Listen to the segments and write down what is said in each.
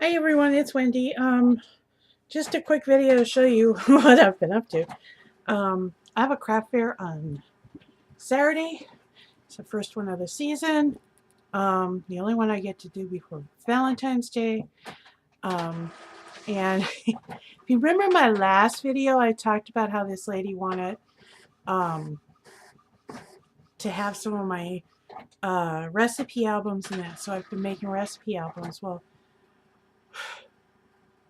Hi everyone, it's Wendy. Just a quick video to show you what I've been up to. I have a craft fair on Saturday. It's the first one of the season. The only one I get to do before Valentine's Day. And if you remember my last video, I talked about how this lady wanted to have some of my recipe albums and that. So I've been making recipe albums. Well,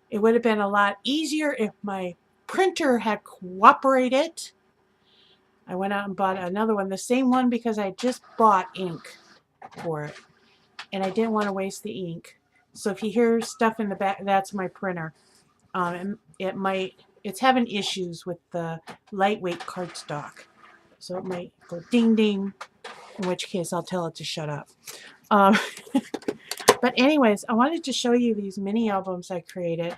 it would have been a lot easier if my printer had cooperated. I went out and bought another one, the same one, because I just bought ink for it. And I didn't want to waste the ink. So if you hear stuff in the back, that's my printer. It's having issues with the lightweight cardstock. So it might go ding ding, in which case I'll tell it to shut up. Um, but anyways, I wanted to show you these mini albums I created.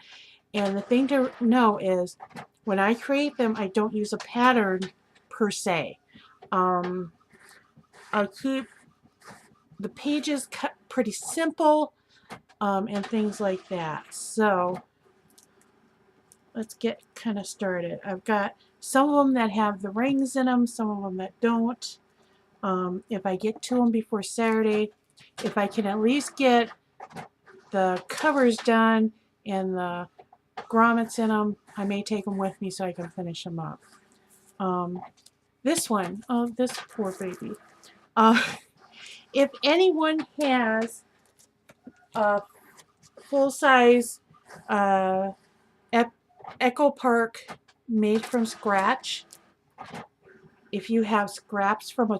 And the thing to know is when I create them, I don't use a pattern per se. I'll keep the pages cut pretty simple and things like that. So let's get kind of started. I've got some of them that have the rings in them, some of them that don't. If I get to them before Saturday, if I can at least get the covers done and the grommets in them, I may take them with me so I can finish them up. This one, oh, this poor baby. If anyone has a full-size Echo Park made from scratch, if you have scraps from a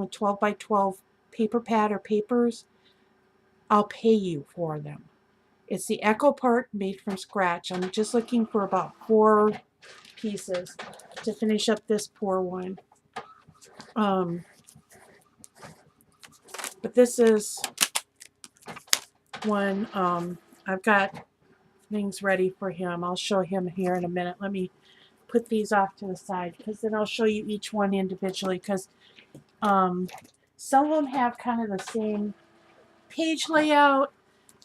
12 by 12 paper pad or papers, I'll pay you for them. It's the Echo Park made from scratch. I'm just looking for about 4 pieces to finish up this poor one. But this is one. I've got things ready for him. I'll show him here in a minute. Let me put these off to the side because then I'll show you each one individually, because some of them have kind of the same page layout,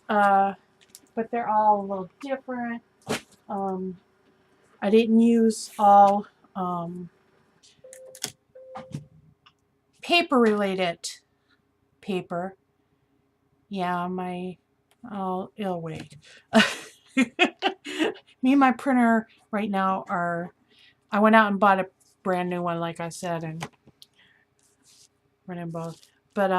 but they're all a little different. I didn't use all paper related paper. Yeah, it'll wait. Me and my printer right now I went out and bought a brand new one, like I said, and running both. But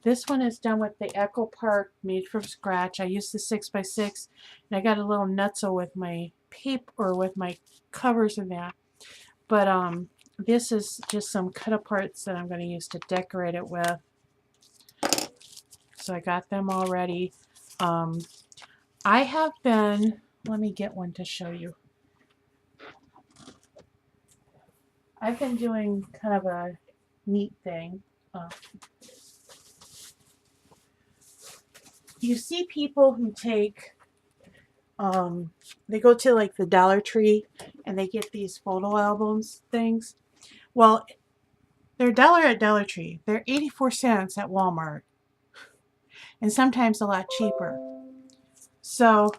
this one is done with the Echo Park made from scratch. I used the 6x6, and I got a little nutso with my paper or with my covers and that. But this is just some cut aparts that I'm going to use to decorate it with. So I got them all ready. I have been, let me get one to show you. I've been doing kind of a neat thing. You see people who take, they go to like the Dollar Tree and they get these photo albums things. Well, they're $1 at Dollar Tree. They're 84 cents at Walmart. And sometimes a lot cheaper. So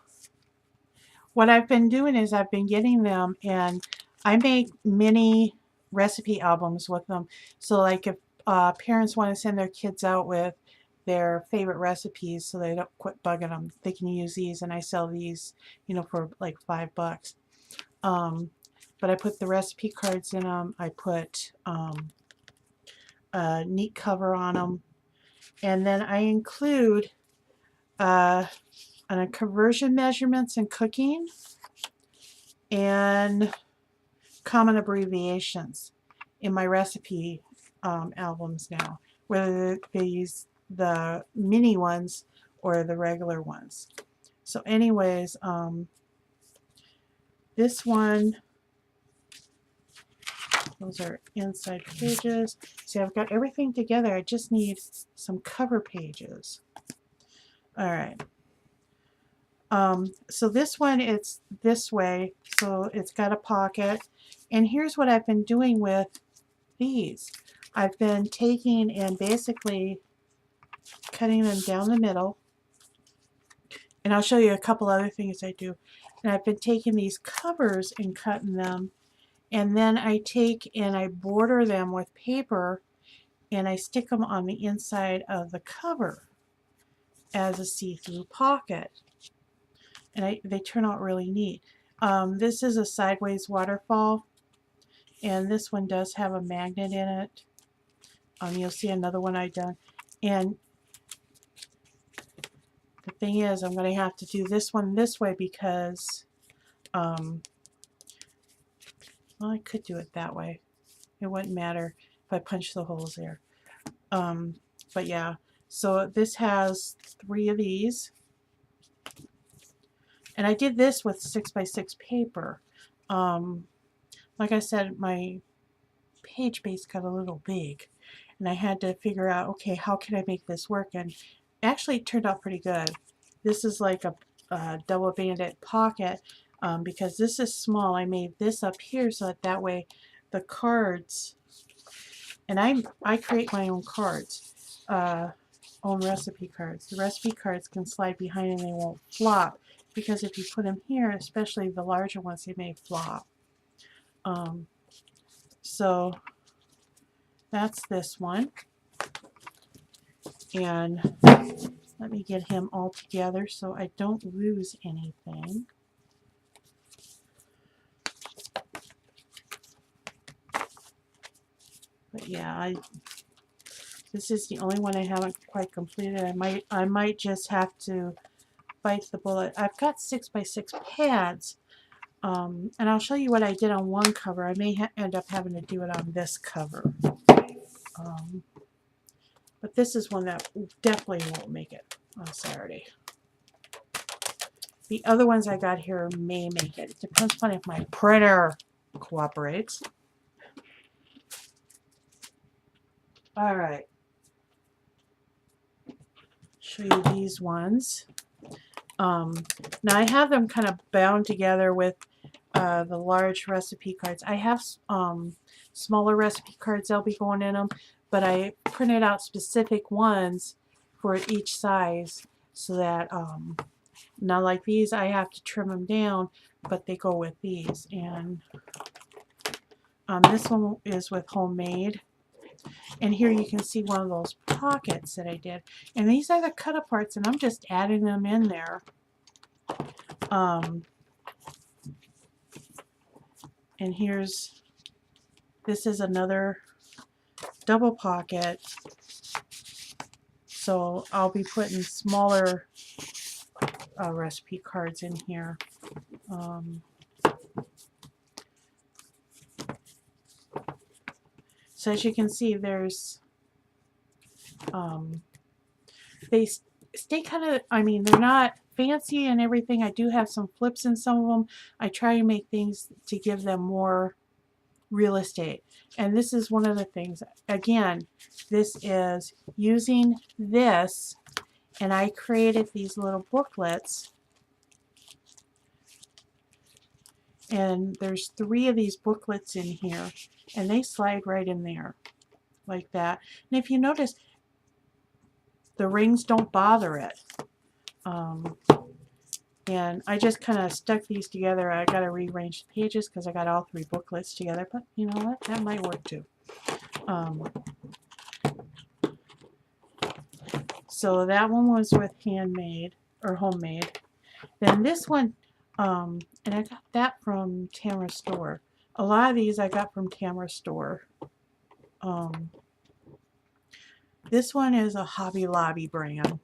what I've been doing is I've been getting them and I make mini recipe albums with them. So like if parents want to send their kids out with their favorite recipes so they don't quit bugging them, they can use these, and I sell these, for like $5. But I put the recipe cards in them. I put a neat cover on them. And then I include conversion measurements in cooking and common abbreviations in my recipe albums now, whether they use the mini ones or the regular ones. So anyways, this one, those are inside pages. See, I've got everything together. I just need some cover pages. All right. So this one, it's this way, so it's got a pocket. And here's what I've been doing with these. I've been taking and basically cutting them down the middle And I'll show you a couple other things I do. And I've been taking these covers and cutting them, and then I take and I border them with paper, and I stick them on the inside of the cover as a see-through pocket. And they turn out really neat. This is a sideways waterfall, and this one does have a magnet in it. You'll see another one I've done. And the thing is, I'm going to have to do this one this way because, well, I could do it that way. It wouldn't matter if I punch the holes there. But yeah, so this has 3 of these. And I did this with 6x6 paper. Like I said, my page base got a little big, and I had to figure out, okay, how can I make this work? And actually it turned out pretty good. This is like a double banded pocket, because this is small. I made this up here so that way the cards, and I create my own cards, own recipe cards. The recipe cards can slide behind and they won't flop, because if you put them here, especially the larger ones, they may flop. So that's this one. And let me get him all together so I don't lose anything. But yeah, this is the only one I haven't quite completed. I might just have to bite the bullet. I've got 6x6 pads, and I'll show you what I did on one cover. I may end up having to do it on this cover. But this is one that definitely won't make it on Saturday. The other ones I got here may make it. It depends on if my printer cooperates. All right. Show you these ones. Now I have them kind of bound together with the large recipe cards. I have smaller recipe cards that'll be going in them, but I printed out specific ones for each size so that now like these I have to trim them down, but they go with these. And this one is with Homemade. And here you can see one of those pockets that I did. And these are the cut aparts, and I'm just adding them in there. And this is another double pocket. So I'll be putting smaller recipe cards in here. So as you can see, there's, they stay kind of, I mean, they're not fancy and everything. I do have some flips in some of them. I try to make things to give them more real estate. And this is one of the things. Again, this is using this, and I created these little booklets. And there's 3 of these booklets in here, and they slide right in there like that. And if you notice, the rings don't bother it. And I just kind of stuck these together. I got to rearrange the pages because I got all 3 booklets together, but you know what? That might work too. So that one was with Handmade or Homemade. Then this one, and I got that from Tamara Store. A lot of these I got from Tamara Store. This one is a Hobby Lobby brand.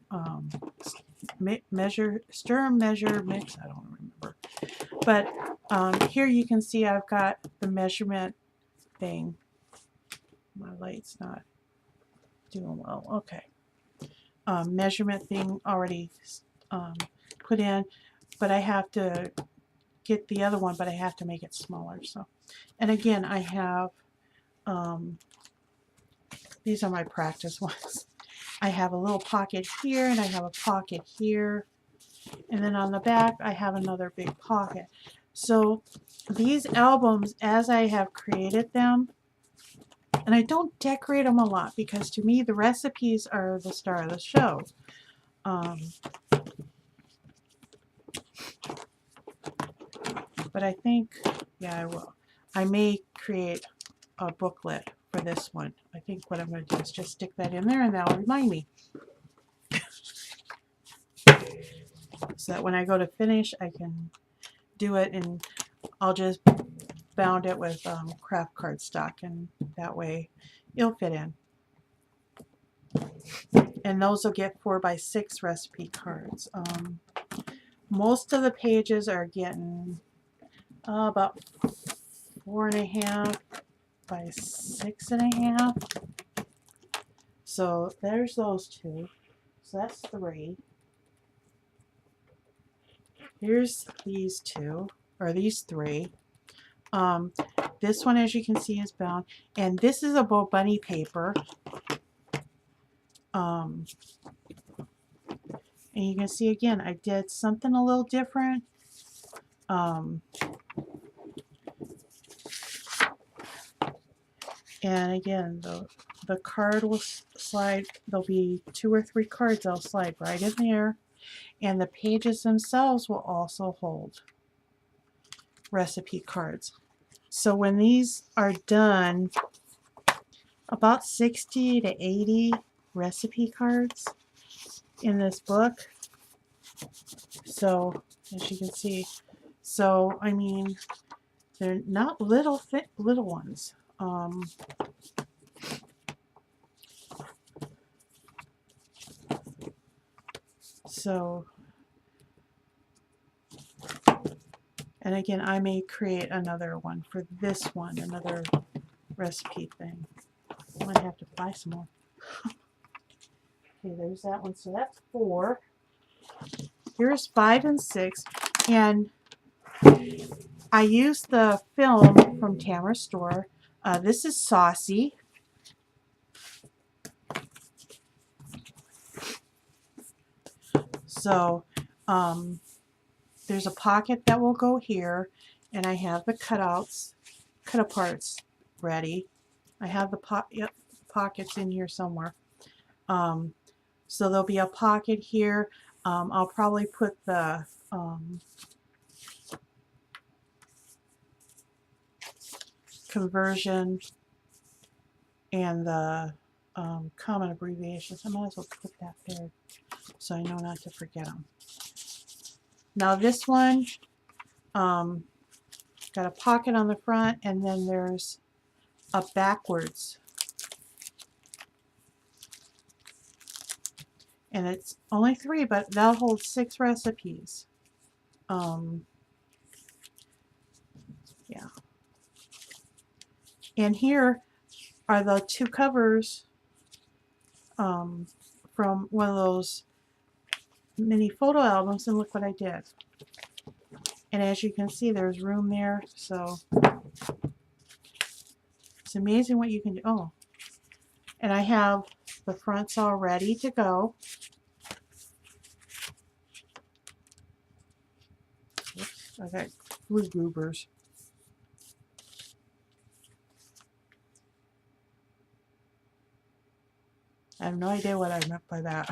Stir, Measure, Mix. I don't remember. But here you can see I've got the measurement thing. My light's not doing well. Okay. Measurement thing already put in, but I have to get the other one, but I have to make it smaller. So, and again, I have these are my practice ones. I have a little pocket here, and I have a pocket here, and then on the back I have another big pocket. So these albums, as I have created them, and I don't decorate them a lot because to me the recipes are the star of the show. but I think, yeah, I will. I may create a booklet for this one. I think what I'm going to do is just stick that in there and that'll remind me. So that when I go to finish, I can do it, and I'll just bound it with craft cardstock, and that way it'll fit in. And those will get 4x6 recipe cards. Most of the pages are getting about 4.5 by 6.5. So there's those two. So that's 3. Here's these 2, or these 3. This one, as you can see, is bound, and this is a Bo Bunny paper. And you can see again, I did something a little different. And again, the card will slide. There'll be 2 or 3 cards that'll slide right in there, and the pages themselves will also hold recipe cards. So when these are done, about 60 to 80 recipe cards in this book. So as you can see, so I mean, they're not little ones. So, and again, I may create another one for this one, another recipe thing. I might have to buy some more. Okay, there's that one. So that's 4. Here's 5 and 6, and I used the film from Tamara Store. This is Saucy. So there's a pocket that will go here, and I have the cut-aparts ready. I have the pockets in here somewhere. So there'll be a pocket here. I'll probably put the conversion and the common abbreviations. I might as well put that there so I know not to forget them. Now this one got a pocket on the front, and then there's a backwards. And it's only 3, but that'll hold 6 recipes. Yeah. And here are the 2 covers from one of those mini photo albums, and look what I did. And as you can see, there's room there, so it's amazing what you can do. Oh, and I have the fronts all ready to go. Oops, I got glue goobers. I have no idea what I meant by that.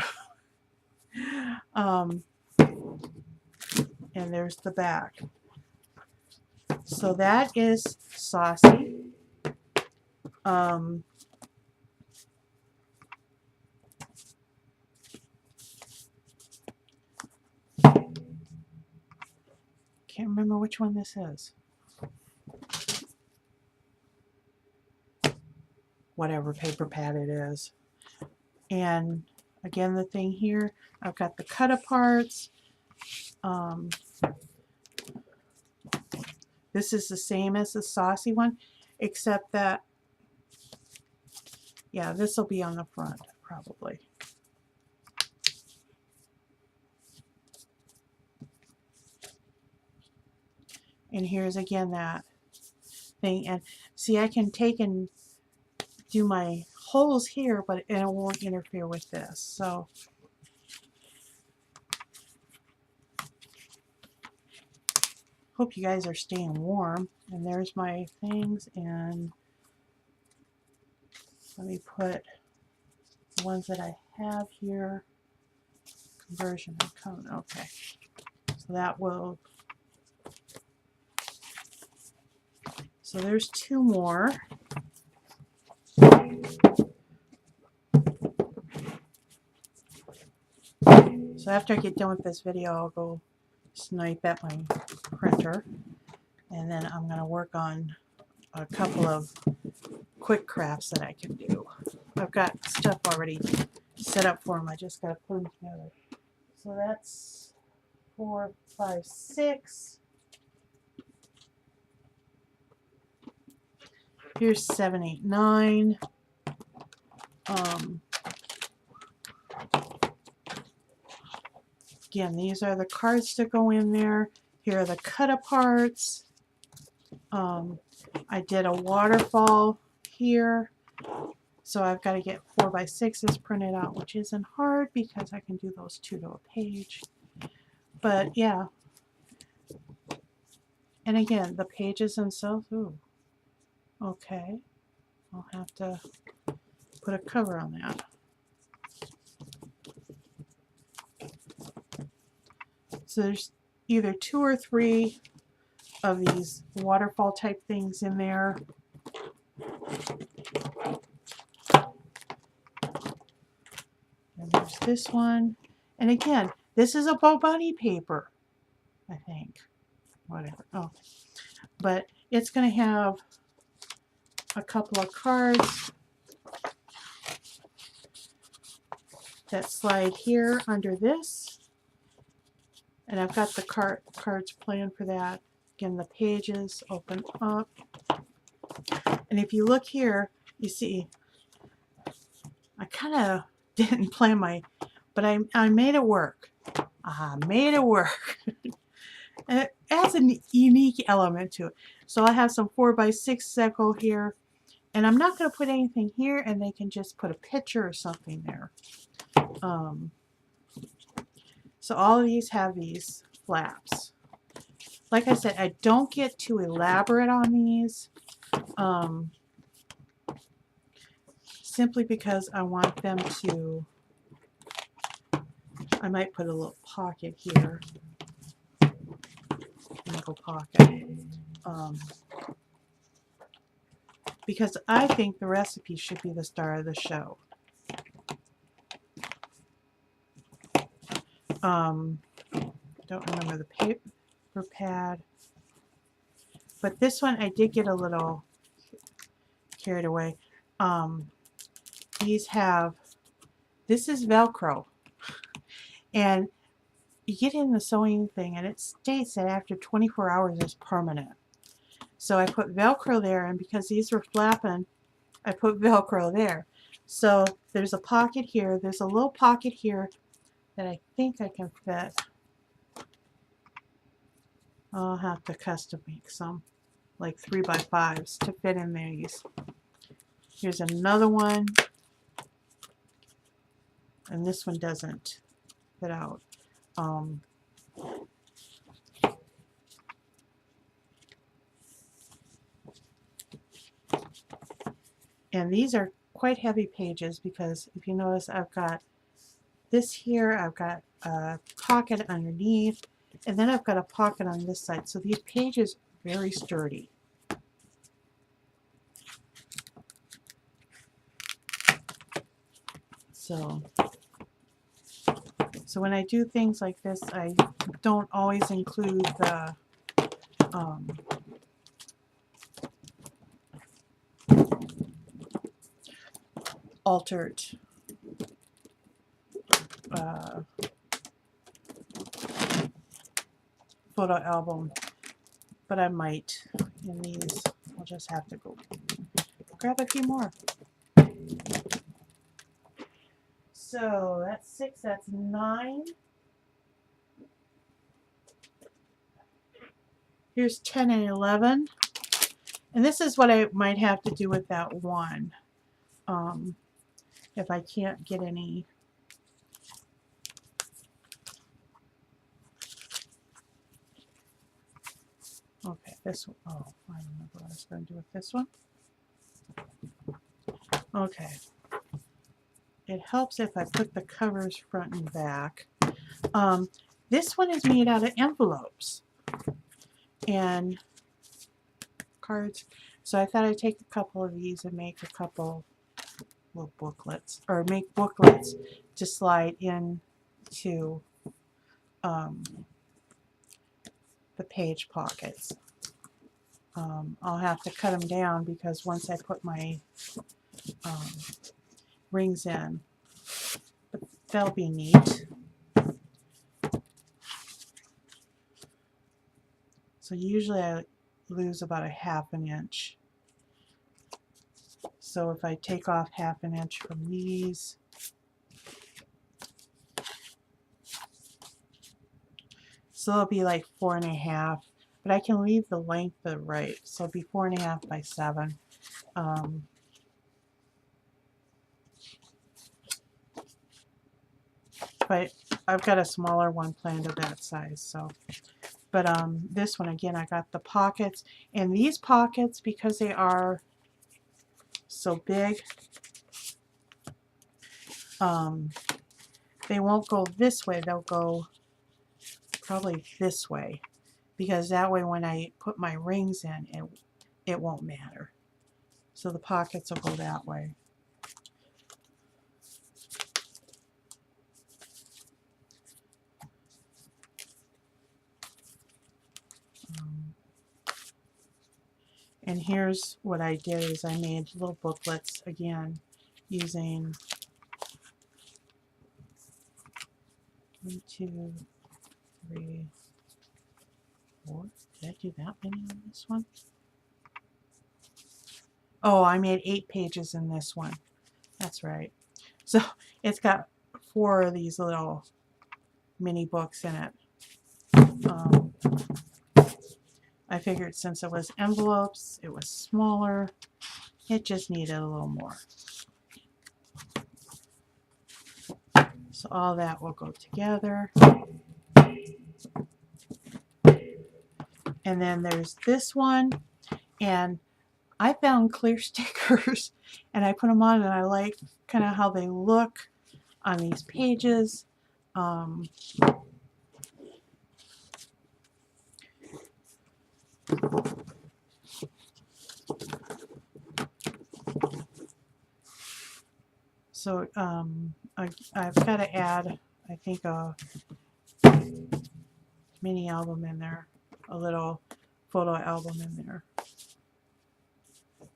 And there's the back. So that is Saucy. Can't remember which one this is. Whatever paper pad it is. And again, the thing here, I've got the cut-aparts. This is the same as the Saucy one, except that, yeah, this will be on the front, probably. And here's again that thing. And see, I can take and do my holes here, but it won't interfere with this. So hope you guys are staying warm. And there's my things, and let me put the ones that I have here. Conversion and cone. Okay, so that will So there's 2 more. So after I get done with this video, I'll go snipe at my printer, and then I'm going to work on a couple of quick crafts that I can do. I've got stuff already set up for them. I just got to put them together. So that's 4, 5, 6. Here's 7, 8, 9. Again, these are the cards to go in there. Here are the cut-aparts. I did a waterfall here. So I've got to get 4 by 6s printed out, which isn't hard because I can do those 2 to a page. But yeah. And again, the pages themselves, ooh. Okay. I'll have to put a cover on that. So there's either 2 or 3 of these waterfall type things in there. And there's this one. And again, this is a Bo Bunny paper, I think. Whatever. Oh. But it's going to have a couple of cards that slide here under this. And I've got the cards planned for that. Again, the pages open up. And if you look here, you see, I kind of didn't plan but I made it work. I made it work. And it adds a unique element to it. So I have some 4 by 6 that go here. And I'm not going to put anything here, and they can just put a picture or something there. So all of these have these flaps. Like I said, I don't get too elaborate on these. Simply because I want them to, I might put a little pocket here. Nickel pocket. Because I think the recipe should be the star of the show. Don't remember the paper pad. But this one I did get a little carried away. These have, this is Velcro. And you get in the sewing thing and it states that after 24 hours it's permanent. So I put Velcro there, and because these were flapping, I put Velcro there. So there's a pocket here. There's a little pocket here that I think I can fit. I'll have to custom make some, like 3 by 5s to fit in these. Here's another one. And this one doesn't fit out. And these are quite heavy pages because if you notice, I've got this here, I've got a pocket underneath, and then I've got a pocket on this side. So these pages are very sturdy. So when I do things like this, I don't always include the altered photo album, but I might in these. I'll just have to go grab a few more. So that's 6, that's 9. Here's 10 and 11. And this is what I might have to do with that one. If I can't get any. Okay, this one. Oh, I remember what I was going to do with this one. Okay. It helps if I put the covers front and back. This one is made out of envelopes. And cards. So I thought I'd take a couple of these and make a couple little booklets, or make booklets to slide in to the page pockets. I'll have to cut them down because once I put my rings in, but they'll be neat. So usually I lose about a ½ inch. So if I take off ½ inch from these, so it'll be like 4½, but I can leave the length of the right, so it'll be 4½ by 7. But I've got a smaller one planned of that size, so. But this one, again, I got the pockets, and these pockets, because they are so big, they won't go this way, they'll go probably this way, because that way when I put my rings in, it won't matter. So the pockets will go that way. And here's what I did is I made little booklets again using 1, 2, 3, 4. Did I do that many on this one? Oh, I made 8 pages in this one. That's right. So it's got 4 of these little mini books in it. I figured since it was envelopes, it was smaller, it just needed a little more. So all that will go together. And then there's this one, and I found clear stickers and I put them on, and I like kind of how they look on these pages. So I've got to add, I think, a mini album in there, a little photo album in there.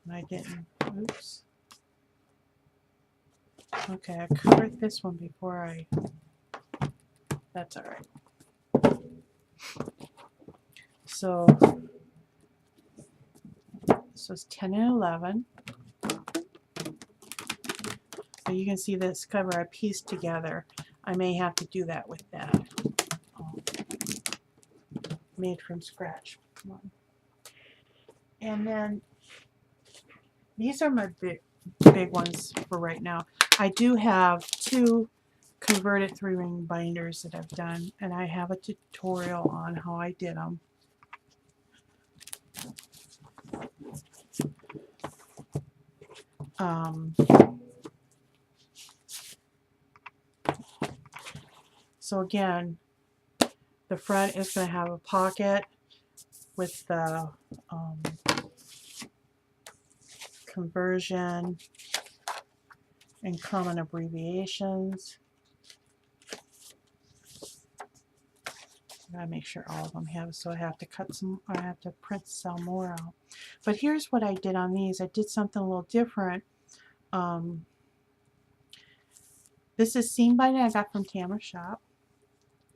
And I didn't. Oops. Okay, I covered this one before I. That's all right. So this was 10 and 11. So you can see this cover I pieced together. I may have to do that with that. Made from scratch one. And then these are my big ones for right now. I do have 2 converted 3-ring binders that I've done, and I have a tutorial on how I did them. So again, the front is going to have a pocket with the conversion and common abbreviations. I gotta make sure all of them have, so I have to cut some, I have to print some more out. But here's what I did on these. I did something a little different. This is seam binding I got from Tamara Shop.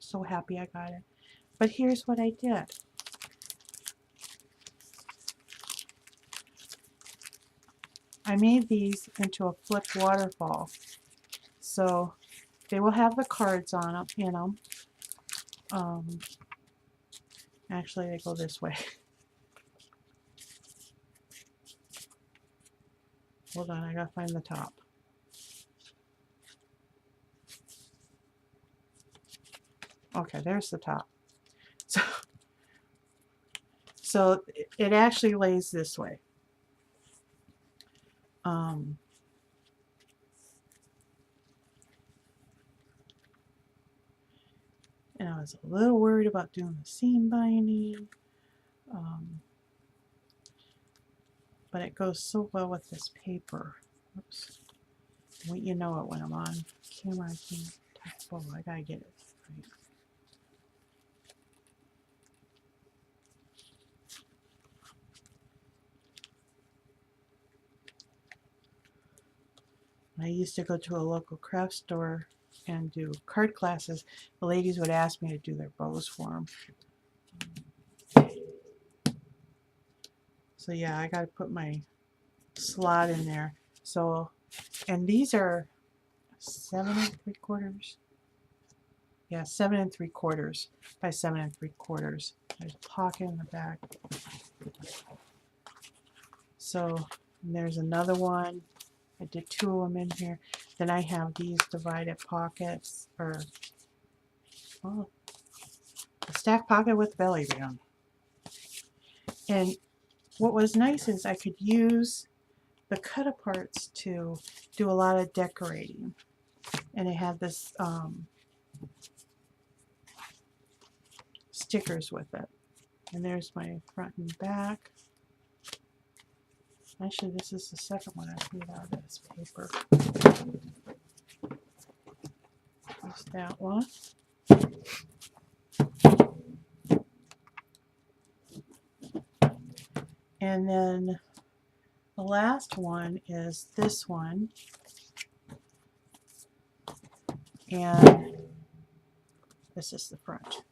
So happy I got it. But here's what I did. I made these into a flipped waterfall. So they will have the cards on them, in them. Actually, they go this way. Hold on, I gotta find the top. Okay, there's the top. So it actually lays this way. And I was a little worried about doing the seam binding. but it goes so well with this paper. Oops. Well, you know it when I'm on camera. I can't type. Oh, I gotta get it right. I used to go to a local craft store and do card classes. The ladies would ask me to do their bows for them. So yeah, I got to put my slot in there. So, and these are 7 3/4. Yeah, 7 3/4 by 7 3/4. There's a pocket in the back. So there's another one. I did 2 of them in here. Then I have these divided pockets, or oh, a stack pocket with belly band. And what was nice is I could use the cut-aparts to do a lot of decorating. And it had this stickers with it. And there's my front and back. Actually, this is the second one I made out of this paper. There's that one. And then the last one is this one. And this is the front.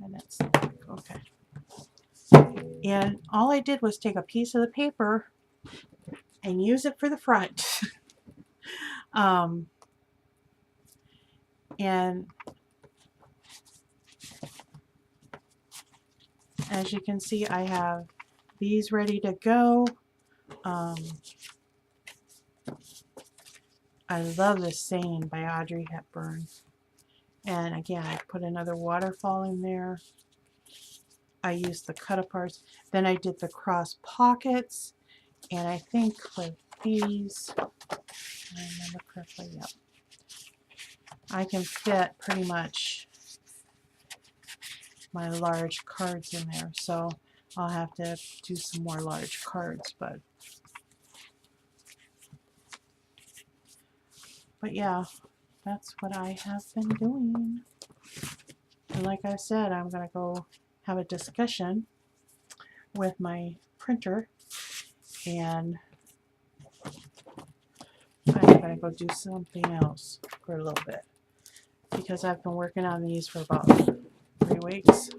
And that's the back. Okay. And all I did was take a piece of the paper and use it for the front. And as you can see, I have these ready to go. I love this saying by Audrey Hepburn. And again, I put another waterfall in there. I used the cut-aparts. Then I did the cross pockets. And I think with these, if I remember correctly, yep, I can fit pretty much my large cards in there. So I'll have to do some more large cards, but yeah, that's what I have been doing. And like I said, I'm going to go have a discussion with my printer, and I'm going to go do something else for a little bit, because I've been working on these for about 3 weeks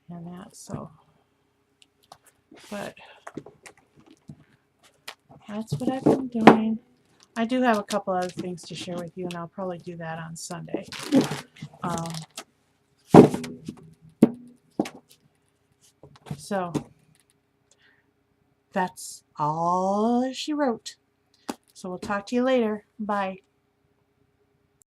and that, so, but that's what I've been doing. I do have a couple other things to share with you, and I'll probably do that on Sunday. So that's all she wrote. So we'll talk to you later. Bye.